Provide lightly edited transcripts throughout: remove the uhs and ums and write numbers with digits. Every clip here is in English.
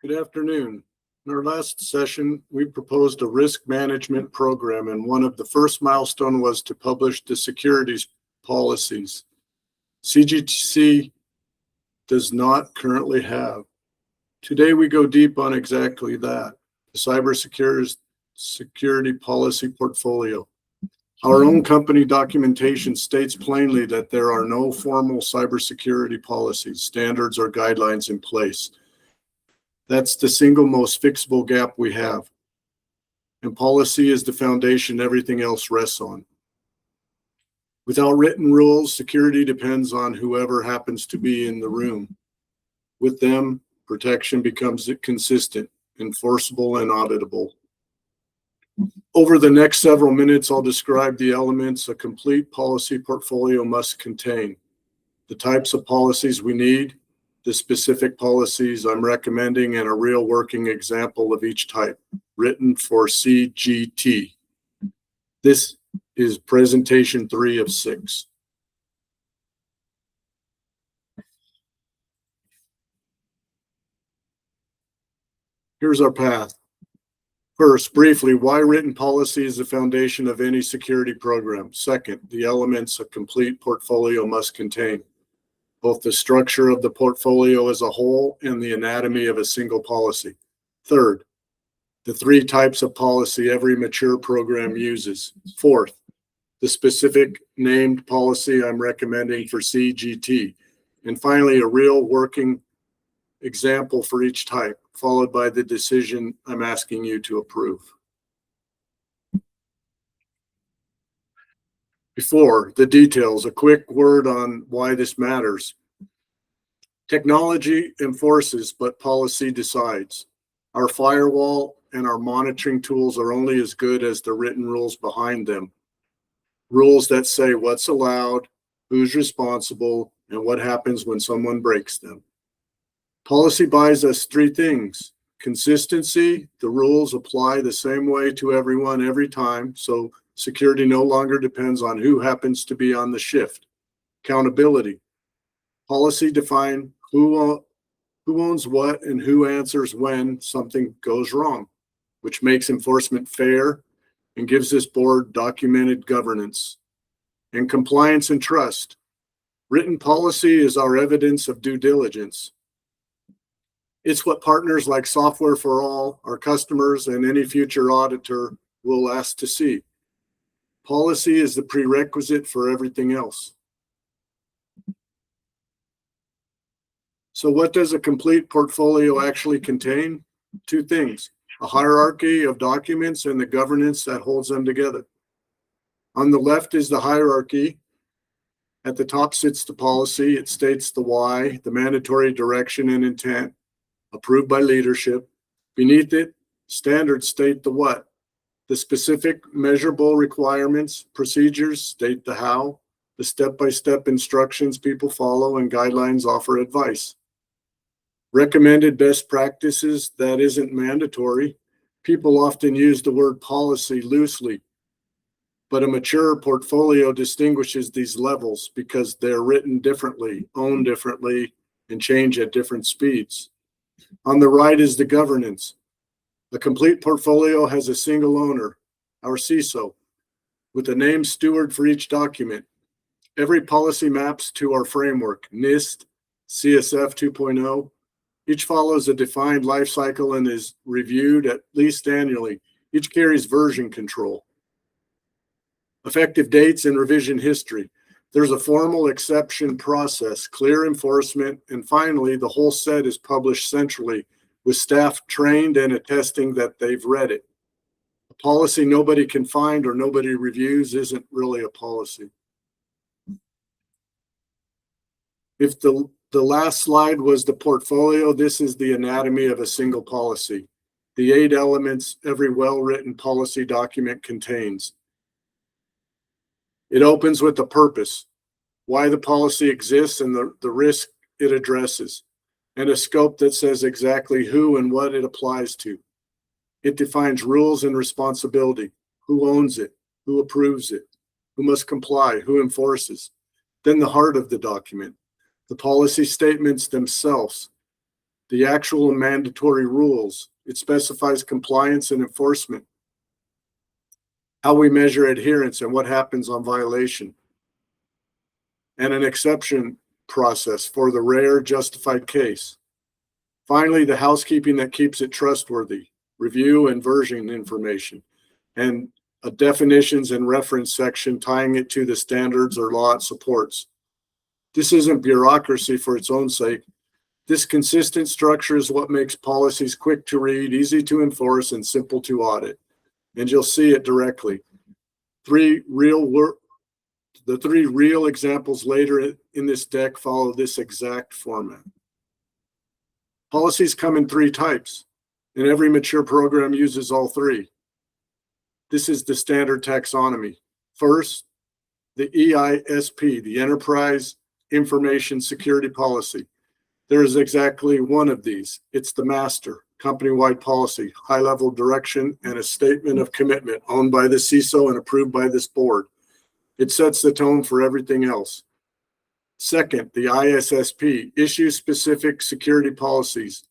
Good afternoon. In our last session, we proposed a risk management program, and one of the first milestones was to publish the securities policies. CGTC does not currently have. Today, we go deep on exactly that, the cybersecurity policy portfolio. Our own company documentation states plainly that there are no formal cybersecurity policies, standards, or guidelines in place. That's the single most fixable gap we have. And policy is the foundation everything else rests on. Without written rules, security depends on whoever happens to be in the room. With them, protection becomes consistent, enforceable, and auditable. Over the next several minutes, I'll describe the elements a complete policy portfolio must contain, the types of policies we need, the specific policies I'm recommending, and a real working example of each type, written for CGT. This is presentation 3 of 6. Here's our path. First, briefly, why written policy is the foundation of any security program. Second, the elements a complete portfolio must contain, both the structure of the portfolio as a whole and the anatomy of a single policy. Third, the 3 types of policy every mature program uses. Fourth, the specific named policy I'm recommending for CGT. And finally, a real working example for each type, followed by the decision I'm asking you to approve. Before the details, a quick word on why this matters. Technology enforces, but policy decides. Our firewall and our monitoring tools are only as good as the written rules behind them. Rules that say what's allowed, who's responsible, and what happens when someone breaks them. Policy buys us 3 things. Consistency, the rules apply the same way to everyone every time, so security no longer depends on who happens to be on the shift. Accountability, policy define who owns what and who answers when something goes wrong, which makes enforcement fair and gives this board documented governance. And compliance and trust. Written policy is our evidence of due diligence. It's what partners like Software for All, our customers, and any future auditor will ask to see. Policy is the prerequisite for everything else. So what does a complete portfolio actually contain? 2 things, a hierarchy of documents and the governance that holds them together. On the left is the hierarchy. At the top sits the policy. It states the why, the mandatory direction and intent, approved by leadership. Beneath it, standards state the what. The specific measurable requirements, procedures state the how. The step-by-step instructions people follow and guidelines offer advice. Recommended best practices, that isn't mandatory. People often use the word policy loosely, but a mature portfolio distinguishes these levels because they're written differently, owned differently, and change at different speeds. On the right is the governance. A complete portfolio has a single owner, our CISO, with a named steward for each document. Every policy maps to our framework, NIST, CSF 2.0. Each follows a defined life cycle and is reviewed at least annually. Each carries version control. Effective dates and revision history. There's a formal exception process, clear enforcement, and finally, the whole set is published centrally with staff trained and attesting that they've read it. A policy nobody can find or nobody reviews isn't really a policy. If the last slide was the portfolio, this is the anatomy of a single policy. The 8 elements every well-written policy document contains. It opens with the purpose, why the policy exists and the risk it addresses, and a scope that says exactly who and what it applies to. It defines rules and responsibility, who owns it, who approves it, who must comply, who enforces. Then the heart of the document, the policy statements themselves. the actual and mandatory rules. It specifies compliance and enforcement, how we measure adherence and what happens on violation, and an exception process for the rare justified case. Finally, the housekeeping that keeps it trustworthy, review and version information, and a definitions and reference section tying it to the standards or law it supports. This isn't bureaucracy for its own sake. This consistent structure is what makes policies quick to read, easy to enforce, and simple to audit. And you'll see it directly. The three real examples later in this deck follow this exact format. Policies come in three types, and every mature program uses all three. This is the standard taxonomy. First, the EISP, the Enterprise Information Security Policy. There is exactly one of these. It's the master, company-wide policy, high-level direction, and a statement of commitment owned by the CISO and approved by this board. It sets the tone for everything else. Second, the ISSP, issue-specific security policies.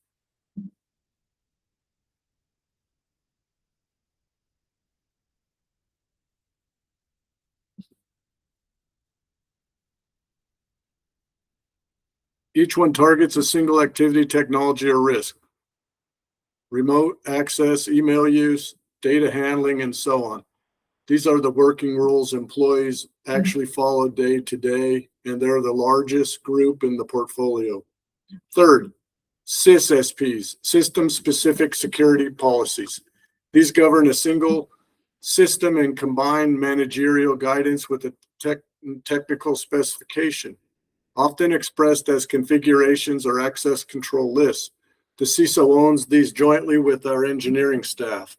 Each one targets a single activity, technology, or risk. Remote access, email use, data handling, and so on. These are the working rules employees actually follow day to day, and they're the largest group in the portfolio. Third, CISSPs, system-specific security policies. These govern a single system and combine managerial guidance with a technical specification, often expressed as configurations or access control lists. The CISO owns these jointly with our engineering staff.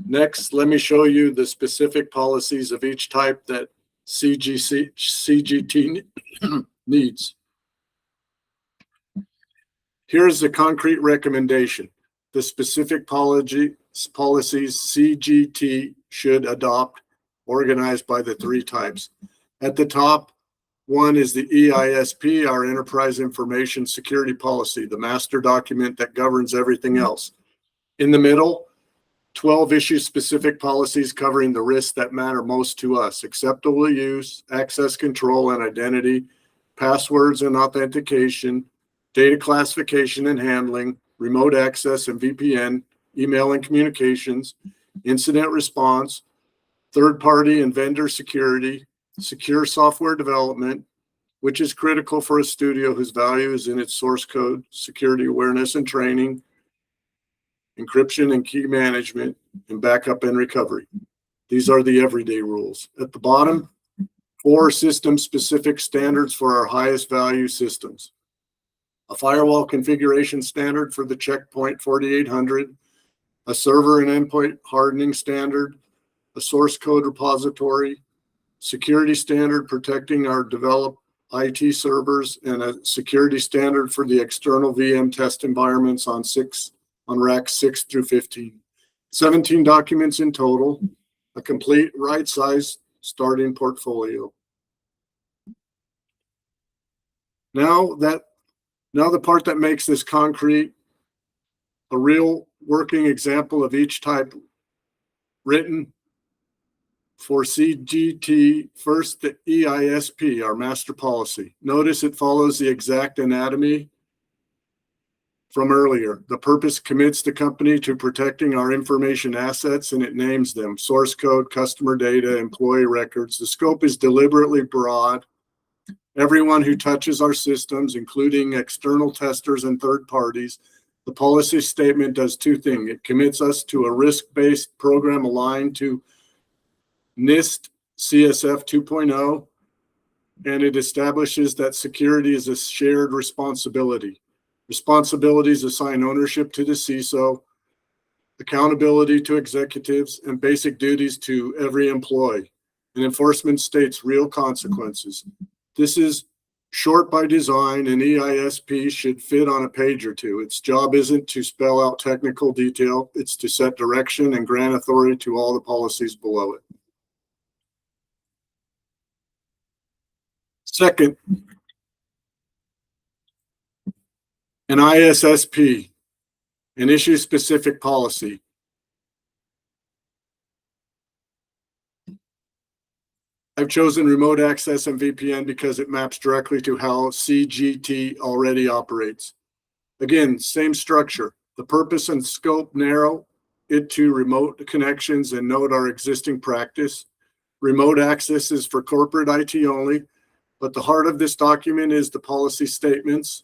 Next, let me show you the specific policies of each type that CGT needs. Here's the concrete recommendation. The specific policies CGT should adopt, organized by the three types. At the top, one is the EISP, our Enterprise Information Security Policy, the master document that governs everything else. In the middle, 12 issue-specific policies covering the risks that matter most to us: acceptable use, access control and identity, passwords and authentication, data classification and handling, remote access and VPN, email and communications, incident response, third-party and vendor security, secure software development, which is critical for a studio whose value is in its source code, security awareness and training, encryption and key management, and backup and recovery. These are the everyday rules. At the bottom, 4 system-specific standards for our highest value systems. A firewall configuration standard for the Checkpoint 4800, a server and endpoint hardening standard, a source code repository, security standard protecting our developed IT servers, and a security standard for the external VM test environments on racks 6 through 15. 17 documents in total, a complete right-sized starting portfolio. Now the part that makes this concrete, a real working example of each type written for CGT. First, the EISP, our master policy. Notice it follows the exact anatomy from earlier. The purpose commits the company to protecting our information assets, and it names them: source code, customer data, employee records. The scope is deliberately broad. Everyone who touches our systems, including external testers and third parties. The policy statement does 2 things. It commits us to a risk-based program aligned to NIST CSF 2.0, and it establishes that security is a shared responsibility. Responsibilities assign ownership to the CISO, accountability to executives, and basic duties to every employee. And enforcement states real consequences. This is short by design, and EISP should fit on a page or 2. Its job isn't to spell out technical detail, it's to set direction and grant authority to all the policies below it. Second, An ISSP, an issue-specific policy. I've chosen remote access and VPN because it maps directly to how CGT already operates. Again, same structure. The purpose and scope narrow it to remote connections and note our existing practice. Remote access is for corporate IT only, but the heart of this document is the policy statements.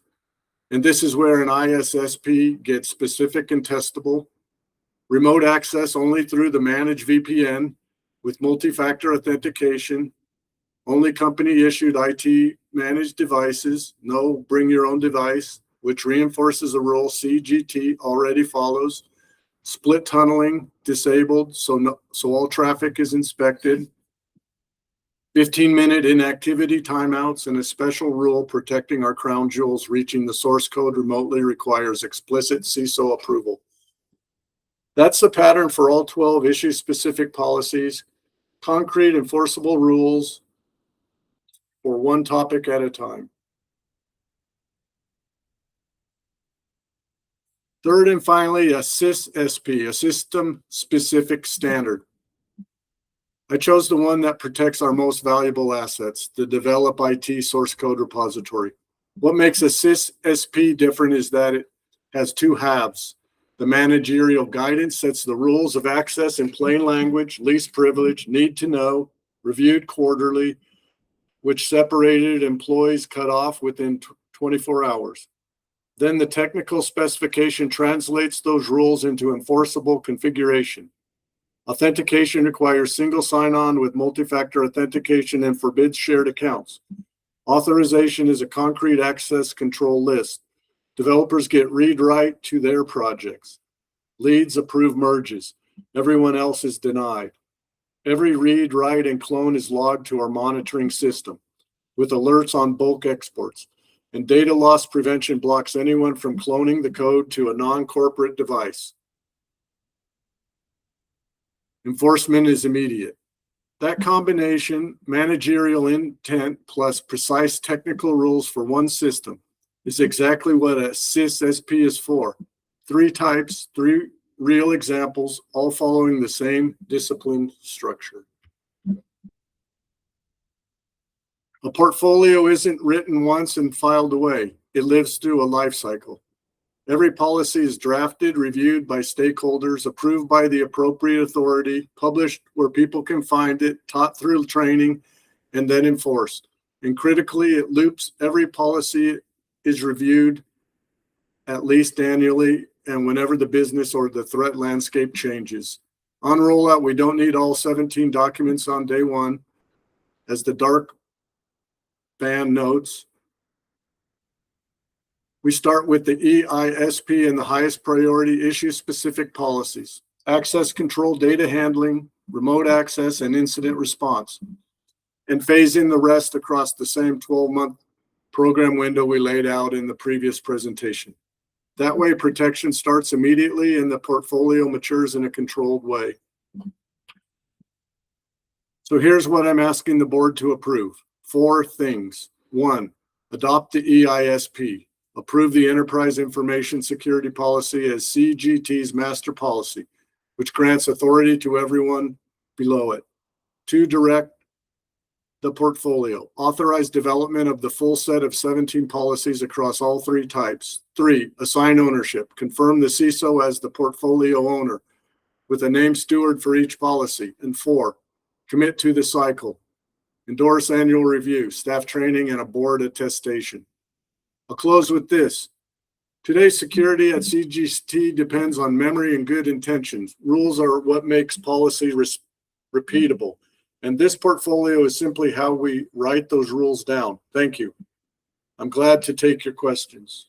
And this is where an ISSP gets specific and testable. Remote access only through the managed VPN with multi-factor authentication. Only company issued IT managed devices. No bring your own device, which reinforces a rule CGT already follows. Split tunneling disabled, so all traffic is inspected. 15-minute inactivity timeouts, and a special rule protecting our crown jewels reaching the source code remotely requires explicit CISO approval. That's the pattern for all 12 issue-specific policies, concrete enforceable rules for one topic at a time. Third and finally, a CISSP, a system-specific standard. I chose the one that protects our most valuable assets, the develop IT source code repository. What makes a CISSP different is that it has two halves. The managerial guidance sets the rules of access in plain language, least privilege, need to know, reviewed quarterly, which separated employees cut off within 24 hours. Then the technical specification translates those rules into enforceable configuration. Authentication requires single sign-on with multi-factor authentication and forbids shared accounts. Authorization is a concrete access control list. Developers get read-write to their projects. Leads approve merges. Everyone else is denied. Every read, write, and clone is logged to our monitoring system with alerts on bulk exports. And data loss prevention blocks anyone from cloning the code to a non-corporate device. Enforcement is immediate. That combination, managerial intent plus precise technical rules for one system, is exactly what a CISSP is for. 3 types, 3 real examples, all following the same disciplined structure. A portfolio isn't written once and filed away. It lives through a life cycle. Every policy is drafted, reviewed by stakeholders, approved by the appropriate authority, published where people can find it, taught through training, and then enforced. And critically, it loops. Every policy is reviewed at least annually and whenever the business or the threat landscape changes. On rollout, we don't need all 17 documents on day one. As the dark band notes, we start with the EISP and the highest priority issue-specific policies: access control, data handling, remote access, and incident response, and phase in the rest across the same 12-month program window we laid out in the previous presentation. That way, protection starts immediately and the portfolio matures in a controlled way. So here's what I'm asking the board to approve. 4 things. 1, adopt the EISP. Approve the Enterprise Information Security Policy as CGT's master policy, which grants authority to everyone below it. 2, direct the portfolio. Authorize development of the full set of 17 policies across all 3 types. 3, assign ownership. Confirm the CISO as the portfolio owner with a named steward for each policy. And 4, commit to the cycle. Endorse annual review, staff training, and a board attestation. I'll close with this. Today's security at CGT depends on memory and good intentions. Rules are what makes policy repeatable. And this portfolio is simply how we write those rules down. Thank you. I'm glad to take your questions.